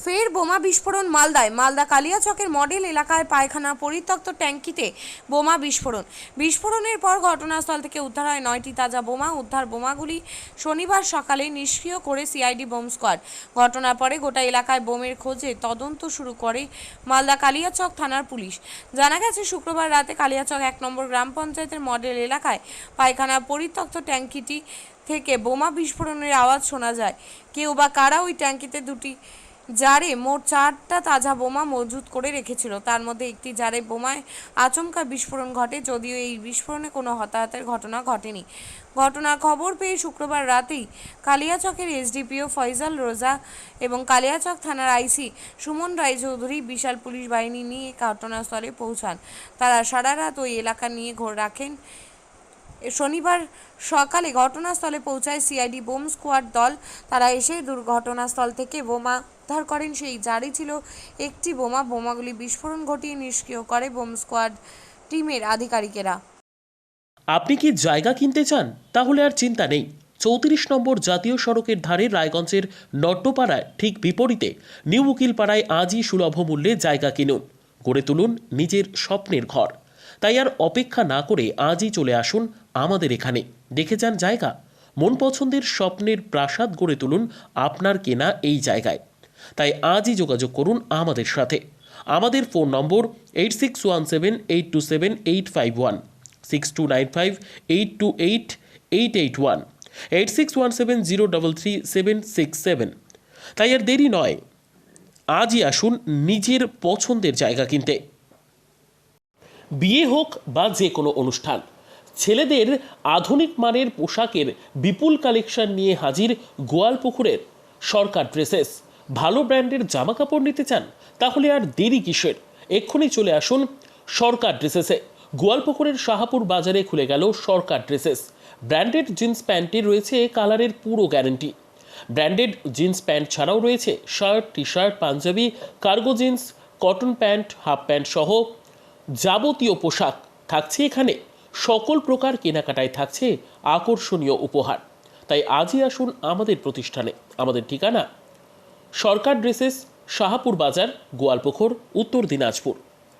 ফের বোমা বিস্ফোরণ মালদায়। মালদা কালিয়াচকের মডেল এলাকায় পায়খানা পরিত্যক্ত ট্যাঙ্কিতে বোমা বিস্ফোরণের পর ঘটনাস্থল থেকে উদ্ধার হয় 9টি তাজা বোমা। উদ্ধার বোমাগুলি শনিবার সকালে নিষ্ক্রিয় করে সিআইডি বোম স্কোয়াড। ঘটনার পরে গোটা এলাকায় বোমের খোঁজে তদন্ত শুরু করে মালদা কালিয়াচক থানার পুলিশ। জানা গেছে, শুক্রবার রাতে কালিয়াচক 1 নম্বর গ্রাম পঞ্চায়েতের মডেল এলাকায় পায়খানা পরিত্যক্ত ট্যাঙ্কিটি থেকে বোমা বিস্ফোরণের আওয়াজ শোনা যায়। কেউ বা কারা ওই ট্যাঙ্কিতে দুটি জারে মোট 4টা তাজা বোমা মজুত করে রেখেছিল। তার মধ্যে একটি জারে বোমায় আচমকা বিস্ফোরণ ঘটে, যদিও এই বিস্ফোরণে কোনো হতাহতের ঘটনা ঘটেনি। ঘটনার খবর পেয়ে শুক্রবার রাতেই কালিয়াচকের এসডিপিও ফয়সাল রোজা এবং কালিয়াচক থানার আইসি সুমন রায়চৌধুরী বিশাল পুলিশ বাহিনী নিয়ে ঘটনাস্থলে পৌঁছান। তারা সারা রাত ওই এলাকা নিয়ে রাখেন। শনিবার সকালে ঘটনাস্থলে পৌঁছায় সিআইডি বোম স্কোয়াড দল। তারা এসে দুর্ঘটনাস্থল থেকে বোমা উদ্ধার করেন। সেই জারে ছিল একটি বোমা। বোমাগুলি বিস্ফোরণ ঘটিয়ে নিষ্ক্রিয় করে বোম স্কোয়াড টিমের আধিকারিকেরা। আপনি কি জায়গা কিনতে চান? তাহলে আর চিন্তা নেই। 34 নম্বর জাতীয় সড়কের ধারে রায়গঞ্জের নট্টপাড়ায় ঠিক বিপরীতে নিউ উকিলপাড়ায় আজই সুলভ মূল্যে জায়গা কিনুন, গড়ে তুলুন নিজের স্বপ্নের ঘর। তাই আর অপেক্ষা না করে আজই চলে আসুন আমাদের এখানে, দেখে যান জায়গা। মন পছন্দের স্বপ্নের প্রাসাদ গড়ে তুলুন আপনার কেনা এই জায়গায়। তাই আজই যোগাযোগ করুন আমাদের সাথে। আমাদের ফোন নম্বর 8617827851, 6295828881, 8617033767। তাই আর দেরি নয়, আজই আসুন নিজের পছন্দের জায়গা কিনতে। বিয়ে হোক বা যে কোনো অনুষ্ঠান, ছেলেদের আধুনিক মানের পোশাকের বিপুল কালেকশন নিয়ে হাজির গোয়ালপুকুরের সরকার ড্রেসেস। ভালো ব্র্যান্ডের জামা কাপড় নিতে চান? তাহলে আর দেরি কিসের? এক্ষুনি চলে আসুন সরকার ড্রেসেসে। গোয়ালপুকুরের শাহাপুর বাজারে খুলে গেল সরকার ড্রেসেস। ব্র্যান্ডেড জিন্স প্যান্টে রয়েছে কালারের পুরো গ্যারান্টি। ব্র্যান্ডেড জিন্স প্যান্ট ছাড়াও রয়েছে shirt, T shirt, Panjabi, cargo jeans, cotton pant, half pant সহ যাবতীয় পোশাক থাকছে এখানে। সকল প্রকার কেনাকাটায় থাকছে আকর্ষণীয় উপহার। তাই আজই আসুন আমাদের প্রতিষ্ঠানে। আমাদের ঠিকানা সরকার ড্রেসেস, শাহাপুর বাজার, গোয়ালপুকুর, উত্তর দিনাজপুর।